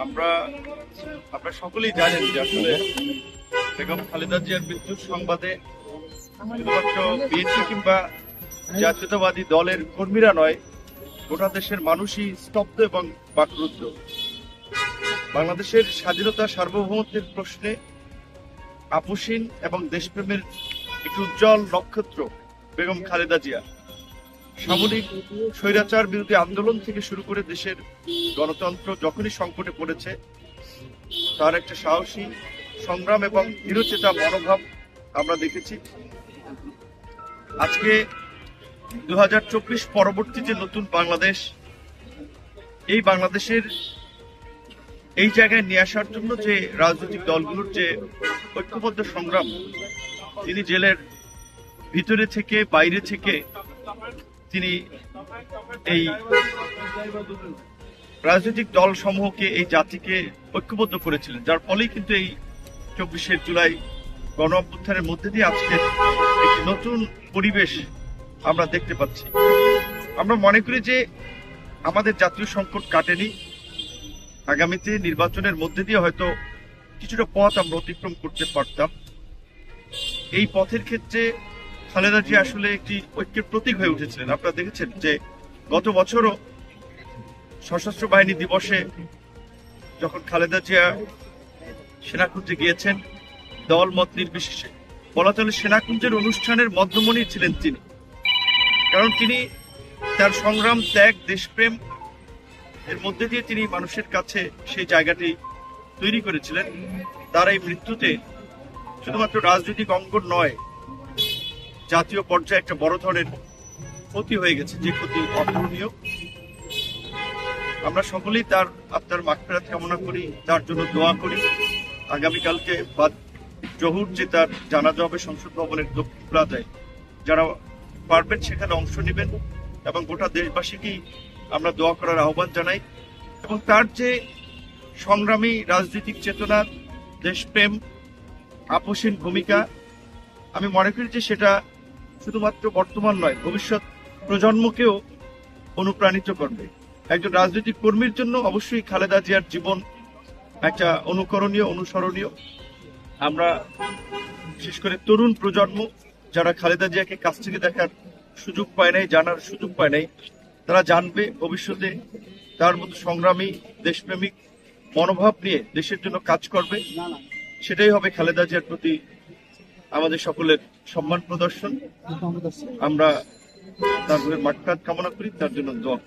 আমরা আপনারা সকলেই জানেন যে আসলে বেগম খালেদা জিয়ার মৃত্যুর সংবাদে শুধুমাত্র বিএনপি কিংবা জাতীয়তাবাদী দলের কর্মীরা নয়, গোটা দেশের মানুষই স্তব্ধ এবং বাকরুদ্ধ। বাংলাদেশের স্বাধীনতা সার্বভৌমত্বের প্রশ্নে আপোষহীন এবং দেশপ্রেমের একটি উজ্জ্বল নক্ষত্র বেগম খালেদা জিয়া সামরিক স্বৈরাচার বিরোধী আন্দোলন থেকে শুরু করে দেশের গণতন্ত্র যখনই সংকটে পড়েছে, তার একটা সাহসী সংগ্রাম এবং দৃঢ়চেতা মনোভাব আমরা দেখেছি। আজকে 2024 পরবর্তী যে নতুন বাংলাদেশ, এই বাংলাদেশের এই জায়গায় নিয়ে আসার জন্য যে রাজনৈতিক দলগুলোর যে ঐক্যবদ্ধ সংগ্রাম, তিনি জেলের ভিতরে থেকে বাইরে থেকে তিনি এই রাজনৈতিক দল সমূহকে, এই জাতিকে ঐক্যবদ্ধ করেছিলেন, যার ফলেই কিন্তু এই 24শে জুলাই গণ অভ্যুত্থানের মধ্যে দিয়ে আজকে একটি নতুন পরিবেশ আমরা দেখতে পাচ্ছি। আমরা মনে করি যে আমাদের জাতীয় সংকট কাটেনি, আগামীতে নির্বাচনের মধ্যে দিয়ে হয়তো কিছুটা পথ আমরা অতিক্রম করতে পারতাম। এই পথের ক্ষেত্রে খালেদা জিয়া আসলে একটি ঐক্যের প্রতীক হয়ে উঠেছিলেন। আপনারা দেখেছেন যে গত বছরও সশস্ত্র বাহিনী দিবসে যখন খালেদা জিয়া সেনাকুঞ্জে গিয়েছেন, দল মত নির্বিশেষে বলা চলে সেনাকুঞ্জের অনুষ্ঠানের মধ্যমণি ছিলেন তিনি, কারণ তিনি তার সংগ্রাম, ত্যাগ, দেশপ্রেম এর মধ্যে দিয়ে তিনি মানুষের কাছে সেই জায়গাটি তৈরি করেছিলেন। তার এই মৃত্যুতে শুধুমাত্র রাজনৈতিক অঙ্গন নয়, জাতীয় পর্যায়ে একটা বড় ধরনের ক্ষতি হয়ে গেছে, যে ক্ষতি অপূরণীয়। আমরা সকলেই তার আত্মার মাগফিরাত কামনা করি, তার জন্য দোয়া করি। আগামীকালকে বাদ জহুর যে তার জানাজা হবে সংসদ ভবনের দক্ষিণ প্লাজায়, যারা পারবেন সেখানে অংশ নেবেন এবং গোটা দেশবাসীকেই আমরা দোয়া করার আহ্বান জানাই। এবং তার যে সংগ্রামী রাজনৈতিক চেতনা, দেশপ্রেম, আপোষহীন ভূমিকা, আমি মনে করি যে সেটা শুধুমাত্র বর্তমান নয়, ভবিষ্যৎ প্রজন্মকেও অনুপ্রাণিত করবে। একজন রাজনৈতিক কর্মীর জন্য অবশ্যই খালেদা জিয়ার জীবন একটা অনুকরণীয়, অনুসরণীয়। আমরা বিশেষ করে তরুণ প্রজন্ম যারা খালেদা জিয়াকে কাছ থেকে দেখার সুযোগ পায় নাই, জানার সুযোগ পায় নাই, তারা জানবে ভবিষ্যতে তার মতো সংগ্রামী, দেশপ্রেমিক মনোভাব নিয়ে দেশের জন্য কাজ করবে। সেটাই হবে খালেদা জিয়ার প্রতি আমাদের সকলের সম্মান প্রদর্শন। আমরা তার মাগফিরাত কামনা করি, তার জন্য দোয়া।